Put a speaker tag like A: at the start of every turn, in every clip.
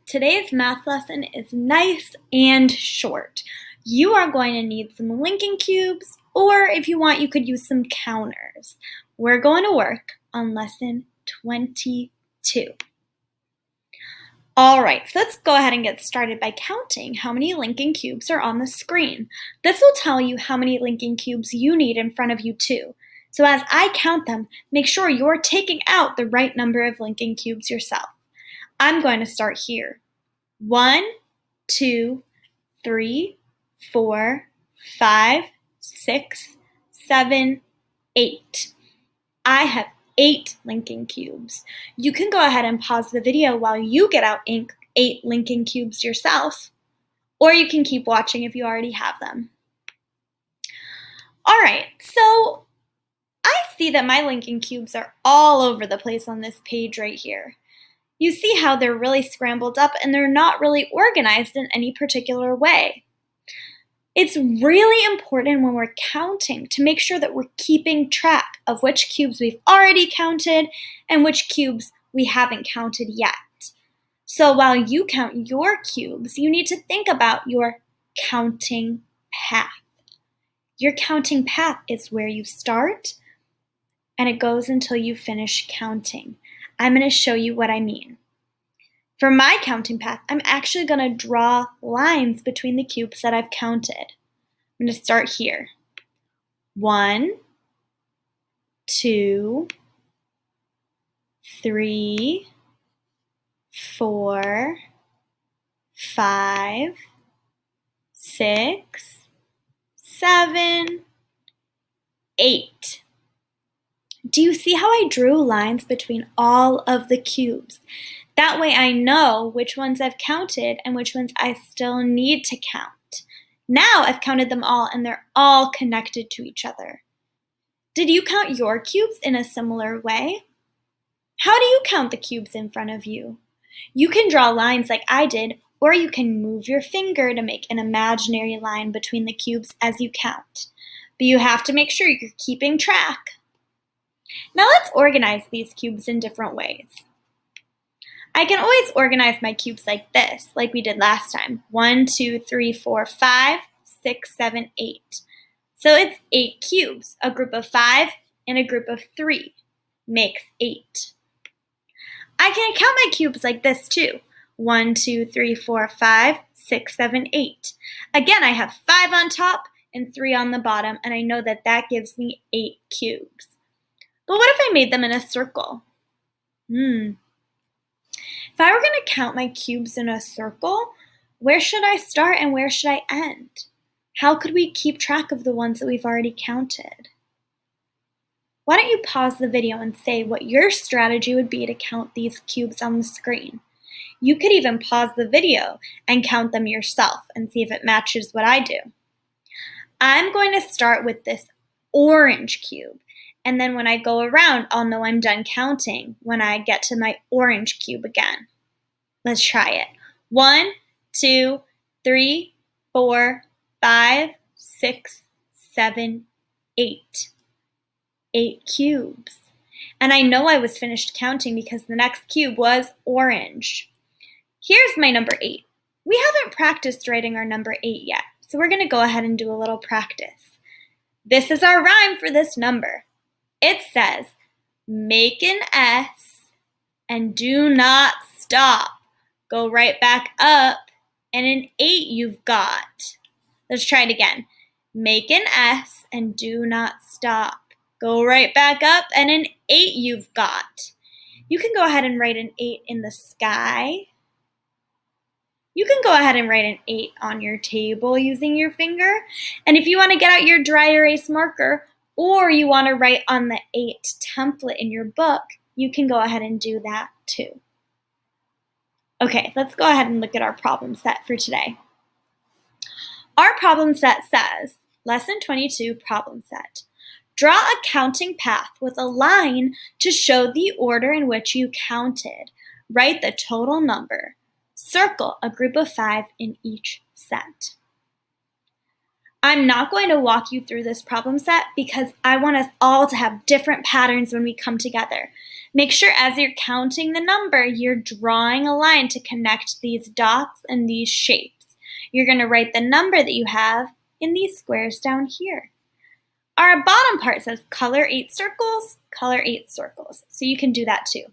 A: Today's math lesson is nice and short. You are going to need some linking cubes, or if you want, you could use some counters. We're going to work on lesson 22. All right, so let's go ahead and get started by counting how many linking cubes are on the screen. This will tell you how many linking cubes you need in front of you too. So as I count them, make sure you're taking out the right number of linking cubes yourself. I'm going to start here. 1, 2, 3, 4, 5, 6, 7, 8. I have 8 linking cubes. You can go ahead and pause the video while you get out 8 linking cubes yourself, or you can keep watching if you already have them. All right, so I see that my linking cubes are all over the place on this page right here. You see how they're really scrambled up and they're not really organized in any particular way. It's really important when we're counting to make sure that we're keeping track of which cubes we've already counted and which cubes we haven't counted yet. So while you count your cubes, you need to think about your counting path. Your counting path is where you start and it goes until you finish counting. I'm going to show you what I mean. For my counting path, I'm actually going to draw lines between the cubes that I've counted. I'm going to start here. 1, 2, 3, 4, 5, 6, 7, 8. Do you see how I drew lines between all of the cubes? That way I know which ones I've counted and which ones I still need to count. Now I've counted them all and they're all connected to each other. Did you count your cubes in a similar way? How do you count the cubes in front of you? You can draw lines like I did, or you can move your finger to make an imaginary line between the cubes as you count. But you have to make sure you're keeping track. Now let's organize these cubes in different ways. I can always organize my cubes like this, like we did last time. 1, 2, 3, 4, 5, 6, 7, 8. So it's 8 cubes. A group of 5 and a group of 3 makes 8. I can count my cubes like this too. 1, 2, 3, 4, 5, 6, 7, 8. Again, I have 5 on top and 3 on the bottom, and I know that that gives me 8 cubes. But what if I made them in a circle? If I were going to count my cubes in a circle, where should I start and where should I end? How could we keep track of the ones that we've already counted? Why don't you pause the video and say what your strategy would be to count these cubes on the screen? You could even pause the video and count them yourself and see if it matches what I do. I'm going to start with this orange cube. And then when I go around, I'll know I'm done counting when I get to my orange cube again. Let's try it. 1, 2, 3, 4, 5, 6, 7, 8. 8 cubes. And I know I was finished counting because the next cube was orange. Here's my number 8. We haven't practiced writing our number 8 yet, so we're going to go ahead and do a little practice. This is our rhyme for this number. It says, make an S and do not stop. Go right back up and an 8 you've got. Let's try it again. Make an S and do not stop. Go right back up and an 8 you've got. You can go ahead and write an 8 in the sky. You can go ahead and write an 8 on your table using your finger. And if you want to get out your dry erase marker, or you want to write on the 8 template in your book, you can go ahead and do that too. Okay, let's go ahead and look at our problem set for today. Our problem set says, Lesson 22 problem set. Draw a counting path with a line to show the order in which you counted. Write the total number. Circle a group of 5 in each set. I'm not going to walk you through this problem set because I want us all to have different patterns when we come together. Make sure as you're counting the number, you're drawing a line to connect these dots and these shapes. You're going to write the number that you have in these squares down here. Our bottom part says color 8 circles, color 8 circles. So you can do that too.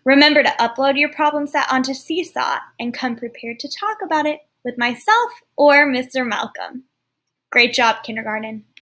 A: Remember to upload your problem set onto Seesaw and come prepared to talk about it with myself or Mr. Malcolm. Great job, kindergarten.